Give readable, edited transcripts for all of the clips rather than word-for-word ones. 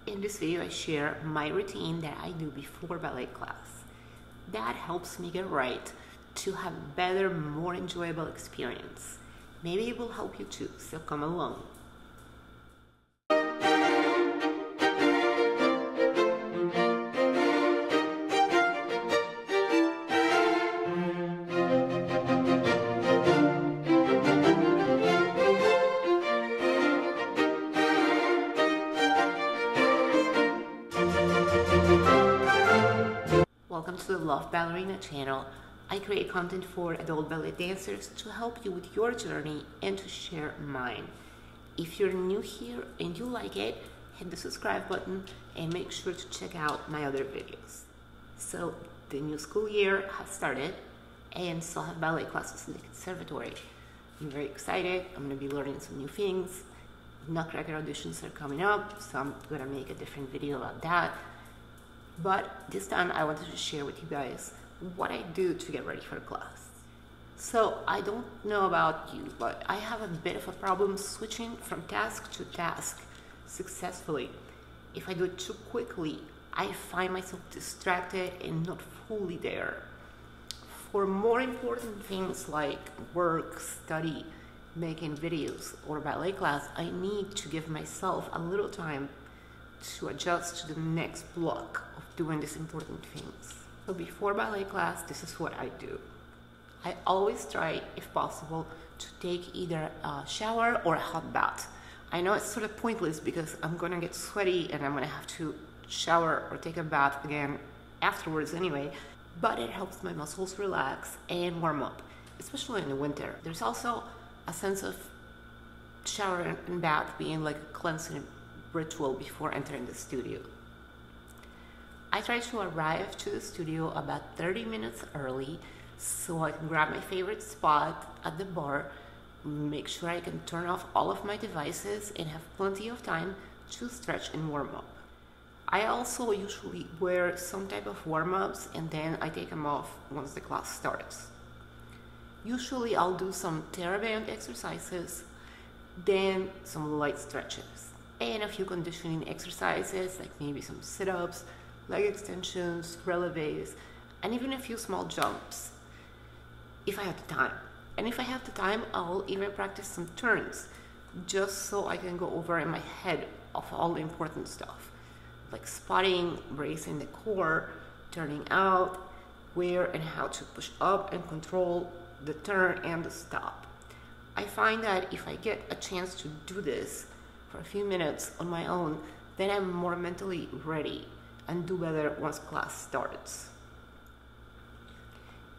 In this video, I share my routine that I do before ballet class. That helps me get right to have a better, more enjoyable experience. Maybe it will help you too, so come along. Welcome to the Loft Ballerina channel. I create content for adult ballet dancers to help you with your journey and to share mine. If you're new here and you like it, hit the subscribe button and make sure to check out my other videos. So the new school year has started and so I have ballet classes in the conservatory. I'm very excited. I'm going to be learning some new things. Nutcracker auditions are coming up, so I'm going to make a different video about that. But this time I wanted to share with you guys what I do to get ready for class. So I don't know about you, but I have a bit of a problem switching from task to task successfully. If I do it too quickly, I find myself distracted and not fully there. For more important things like work, study, making videos, or ballet class, I need to give myself a little time to adjust to the next block of doing these important things. So before ballet class, this is what I do. I always try, if possible, to take either a shower or a hot bath. I know it's sort of pointless because I'm gonna get sweaty and I'm gonna have to shower or take a bath again afterwards anyway, but it helps my muscles relax and warm up, especially in the winter. There's also a sense of shower and bath being like a cleansing ritual before entering the studio. I try to arrive to the studio about 30 minutes early so I can grab my favorite spot at the bar, make sure I can turn off all of my devices and have plenty of time to stretch and warm up. I also usually wear some type of warm-ups and then I take them off once the class starts. Usually I'll do some Tera band exercises, then some light stretches, and a few conditioning exercises like maybe some sit-ups, leg extensions, releves, and even a few small jumps if I have the time. And if I have the time, I'll even practice some turns just so I can go over in my head of all the important stuff like spotting, bracing the core, turning out, where and how to push up and control the turn and the stop. I find that if I get a chance to do this for a few minutes on my own, then I'm more mentally ready and do better once class starts.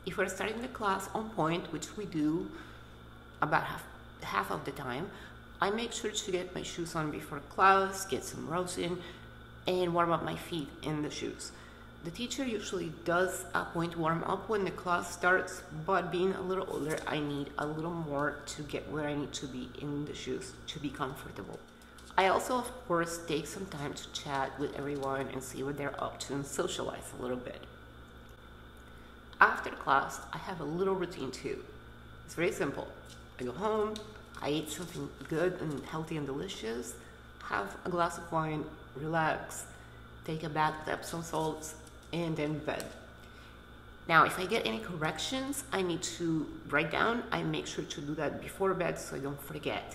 If we're starting the class on Pointe, which we do about half of the time, I make sure to get my shoes on before class, get some rows in, and warm up my feet in the shoes. The teacher usually does a Pointe warm up when the class starts, but being a little older, I need a little more to get where I need to be in the shoes to be comfortable. I also, of course, take some time to chat with everyone and see what they're up to and socialize a little bit. After class, I have a little routine too. It's very simple. I go home, I eat something good and healthy and delicious, have a glass of wine, relax, take a bath with Epsom salts, and then bed. Now, if I get any corrections I need to write down, I make sure to do that before bed so I don't forget.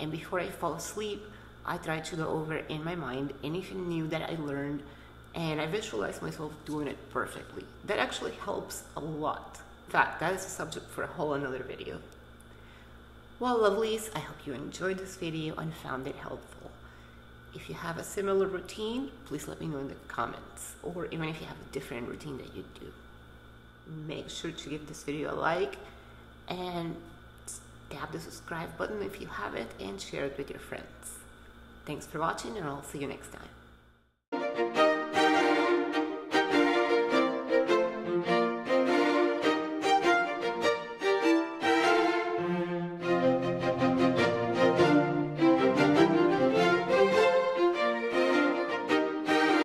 And before I fall asleep, I try to go over in my mind anything new that I learned and I visualize myself doing it perfectly. That actually helps a lot. In fact, that is a subject for a whole another video. Well, lovelies, I hope you enjoyed this video and found it helpful. If you have a similar routine, please let me know in the comments, or even if you have a different routine that you do. Make sure to give this video a like and tap the subscribe button if you haven't and share it with your friends. Thanks for watching and I'll see you next time.